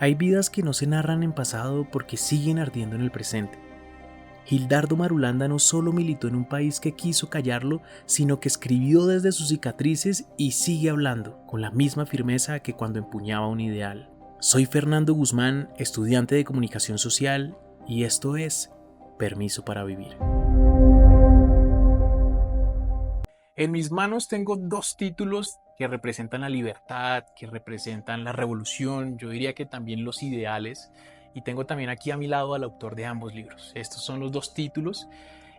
Hay vidas que no se narran en pasado porque siguen ardiendo en el presente. Gildardo Marulanda no solo militó en un país que quiso callarlo, sino que escribió desde sus cicatrices y sigue hablando con la misma firmeza que cuando empuñaba un ideal. Soy Fernando Guzmán, estudiante de comunicación social, y esto es Permiso para Vivir. En mis manos tengo dos títulos que representan la libertad, que representan la revolución, yo diría que también los ideales. Y tengo también aquí a mi lado al autor de ambos libros. Estos son los dos títulos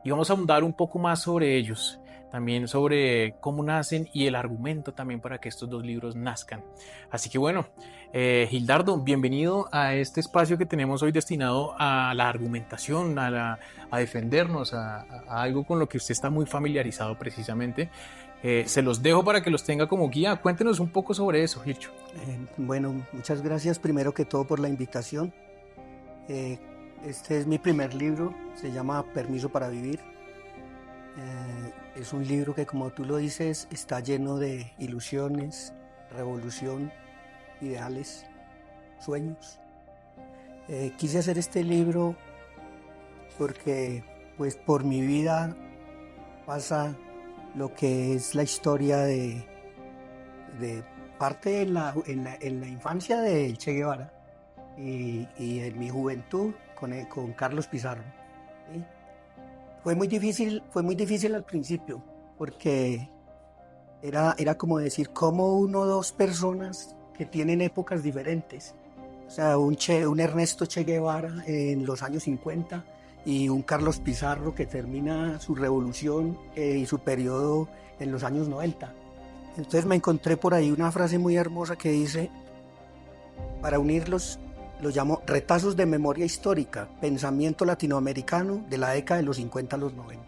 y vamos a ahondar un poco más sobre ellos, también sobre cómo nacen y el argumento también para que estos dos libros nazcan. Así que bueno, Gildardo, bienvenido a este espacio que tenemos hoy destinado a la argumentación, a defendernos, a algo con lo que usted está muy familiarizado precisamente. Se los dejo para que los tenga como guía. Cuéntenos un poco sobre eso, Gilcho. Bueno, muchas gracias primero que todo por la invitación. Este es mi primer libro, se llama Permiso para Vivir. Es un libro que, como tú lo dices, está lleno de ilusiones, revolución, ideales, sueños. Quise hacer este libro porque pues por mi vida pasa lo que es la historia de parte en la infancia de Che Guevara y en mi juventud con Carlos Pizarro, ¿sí? Fue muy difícil al principio porque era como decir cómo uno o dos personas que tienen épocas diferentes, o sea, un Ernesto Che Guevara en los años 50 y un Carlos Pizarro que termina su revolución y su periodo en los años 90. Entonces me encontré por ahí una frase muy hermosa que dice, para unirlos, lo llamo retazos de memoria histórica, pensamiento latinoamericano de la década de los 50 a los 90.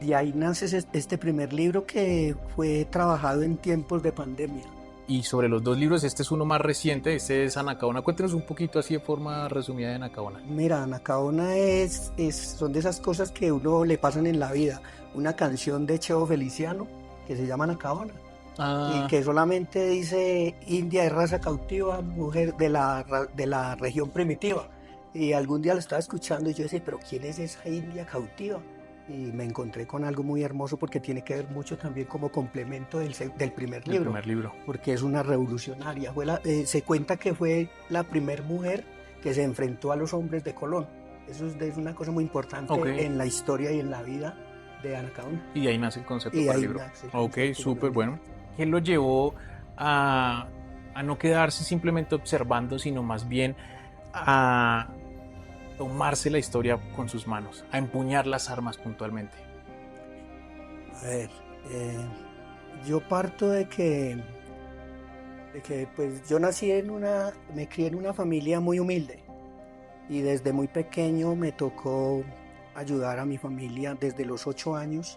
De ahí nace este primer libro que fue trabajado en tiempos de pandemia. Y sobre los dos libros, este es uno más reciente, este es Anacaona. Cuéntenos un poquito así de forma resumida de Anacaona. Mira, Anacaona son de esas cosas que a uno le pasan en la vida. Una canción de Cheo Feliciano que se llama Anacaona. Y que solamente dice India de raza cautiva, mujer de la región primitiva. Y algún día lo estaba escuchando y yo decía, pero ¿quién es esa India cautiva? Y me encontré con algo muy hermoso porque tiene que ver mucho también como complemento del primer libro. Porque es una revolucionaria. Se cuenta que fue la primer mujer que se enfrentó a los hombres de Colón. Eso es una cosa muy importante en la historia y en la vida de Anacaona. Y de ahí nace el concepto del libro. Ok, súper bueno. ¿Qué lo llevó a no quedarse simplemente observando, sino más bien a tomarse la historia con sus manos, a empuñar las armas puntualmente? A ver, yo parto de que pues yo me crié en una familia muy humilde y desde muy pequeño me tocó ayudar a mi familia desde los 8 años.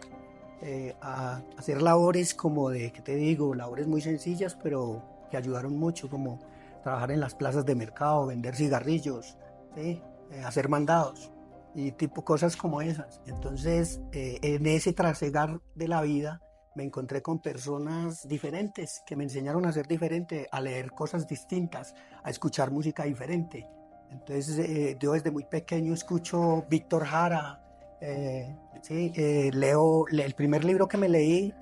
A hacer labores como ¿qué te digo? Labores muy sencillas, pero que ayudaron mucho, como trabajar en las plazas de mercado, vender cigarrillos, ¿sí? Hacer mandados y tipo cosas como esas. Entonces, en ese trasegar de la vida, me encontré con personas diferentes que me enseñaron a ser diferente, a leer cosas distintas, a escuchar música diferente. Entonces, yo desde muy pequeño escucho Víctor Jara. Leo el primer libro que me leí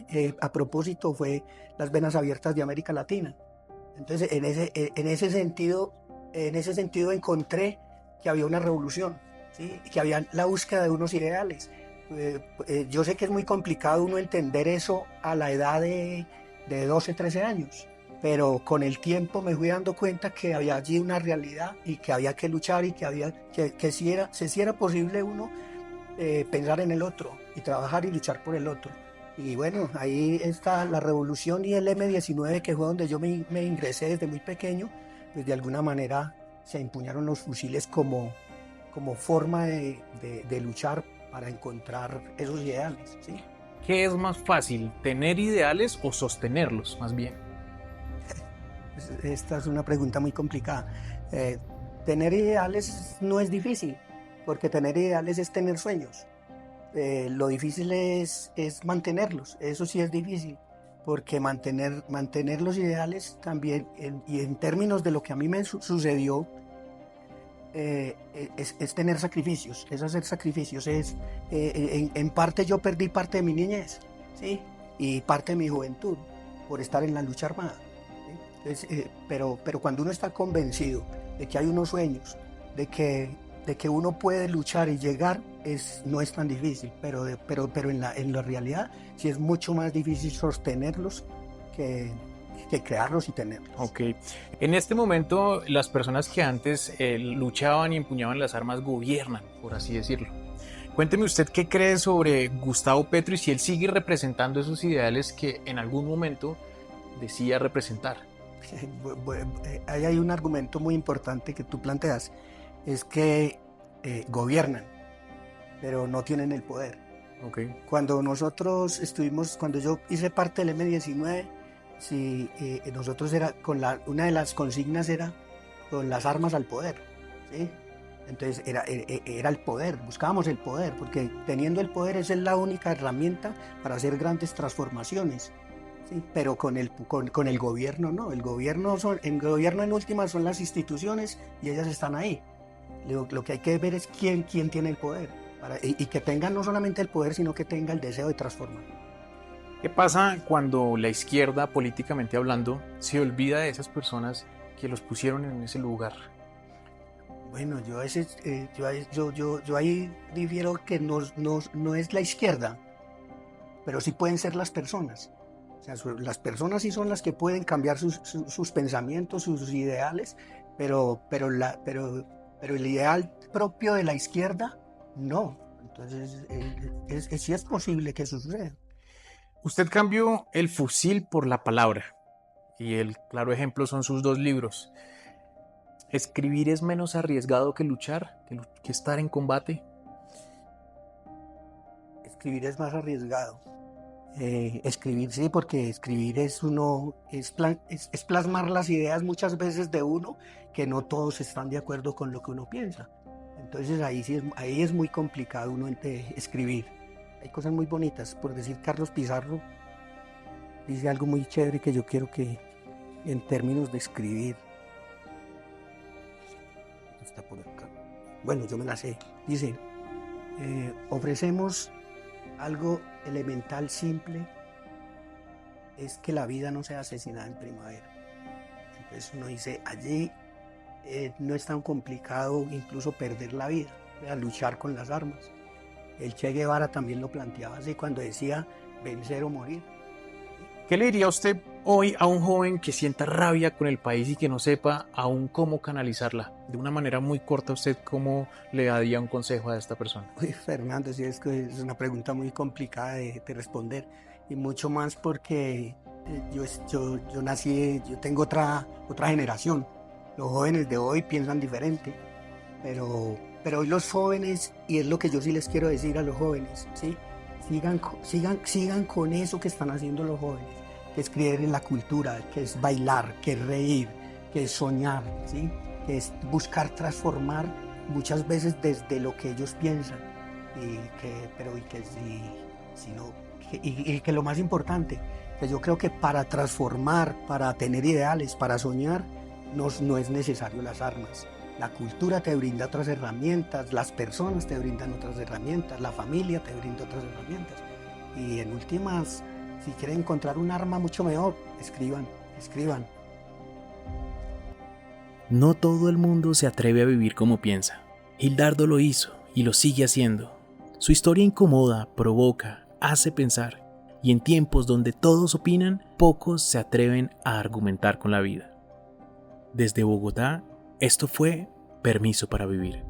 a propósito fue Las venas abiertas de América Latina. Entonces en ese sentido encontré que había una revolución, ¿sí? Que había la búsqueda de unos ideales. Yo sé que es muy complicado uno entender eso a la edad de 12, 13 años, pero con el tiempo me fui dando cuenta que había allí una realidad y que había que luchar y que si era posible uno pensar en el otro y trabajar y luchar por el otro. Y bueno, ahí está la revolución y el M-19, que fue donde yo me ingresé desde muy pequeño, pues de alguna manera se empuñaron los fusiles como forma de luchar para encontrar esos ideales, ¿sí? ¿Qué es más fácil, tener ideales o sostenerlos, más bien? Esta es una pregunta muy complicada. Tener ideales no es difícil, porque tener ideales es tener sueños. Lo difícil es mantenerlos, eso sí es difícil, porque mantener los ideales también, y en términos de lo que a mí me sucedió, es tener sacrificios, es hacer sacrificios, en parte yo perdí parte de mi niñez, ¿sí? Y parte de mi juventud por estar en la lucha armada, ¿sí? Entonces, pero cuando uno está convencido de que hay unos sueños, de que uno puede luchar y llegar, no es tan difícil, pero en la realidad sí es mucho más difícil sostenerlos que crearlos y tenerlos. Ok. En este momento, las personas que antes luchaban y empuñaban las armas gobiernan, por así decirlo. Cuénteme usted qué cree sobre Gustavo Petro y si él sigue representando esos ideales que en algún momento decía representar. Ahí hay un argumento muy importante que tú planteas, es que gobiernan, pero no tienen el poder. Okay. Cuando yo hice parte del M19, sí, nosotros una de las consignas era con las armas al poder, ¿sí? Entonces era el poder, buscábamos el poder, porque teniendo el poder esa es la única herramienta para hacer grandes transformaciones, ¿sí? Pero con el gobierno no, el gobierno en últimas son las instituciones y ellas están ahí. Lo que hay que ver es quién tiene el poder, y que tenga no solamente el poder, sino que tenga el deseo de transformar. ¿Qué pasa cuando la izquierda, políticamente hablando, se olvida de esas personas que los pusieron en ese lugar? Bueno, yo ahí difiero que no es la izquierda, pero sí pueden ser las personas. O sea, las personas sí son las que pueden cambiar sus pensamientos, sus ideales, pero el ideal propio de la izquierda, no. Entonces, sí es posible que eso suceda. Usted cambió el fusil por la palabra, y el claro ejemplo son sus 2 libros. ¿Escribir es menos arriesgado que luchar, que estar en combate? Escribir es más arriesgado. Escribir sí, porque escribir es plasmar las ideas muchas veces de uno, que no todos están de acuerdo con lo que uno piensa. Entonces ahí es muy complicado uno escribir. Hay cosas muy bonitas, por decir, Carlos Pizarro dice algo muy chévere que yo quiero que, en términos de escribir, está por acá. Bueno, yo me la sé. Dice, ofrecemos algo elemental, simple, es que la vida no sea asesinada en primavera. Entonces uno dice, allí no es tan complicado incluso perder la vida, luchar con las armas. El Che Guevara también lo planteaba así cuando decía vencer o morir. ¿Qué le diría usted hoy a un joven que sienta rabia con el país y que no sepa aún cómo canalizarla? De una manera muy corta, ¿usted cómo le daría un consejo a esta persona? Uy, Fernando, sí, es que es una pregunta muy complicada de responder, y mucho más porque yo nací, yo tengo otra generación. Los jóvenes de hoy piensan diferente, pero hoy los jóvenes, y es lo que yo sí les quiero decir a los jóvenes, ¿sí? Sigan con eso que están haciendo los jóvenes, que es creer en la cultura, que es bailar, que es reír, que es soñar, ¿sí? Que es buscar transformar muchas veces desde lo que ellos piensan, y que lo más importante, que yo creo que para transformar, para tener ideales, para soñar, no es necesario las armas. La cultura te brinda otras herramientas, las personas te brindan otras herramientas, la familia te brinda otras herramientas. Y en últimas, si quieren encontrar un arma mucho mejor, escriban. No todo el mundo se atreve a vivir como piensa. Gildardo lo hizo y lo sigue haciendo. Su historia incomoda, provoca, hace pensar. Y en tiempos donde todos opinan, pocos se atreven a argumentar con la vida. Desde Bogotá, esto fue Permiso para Vivir.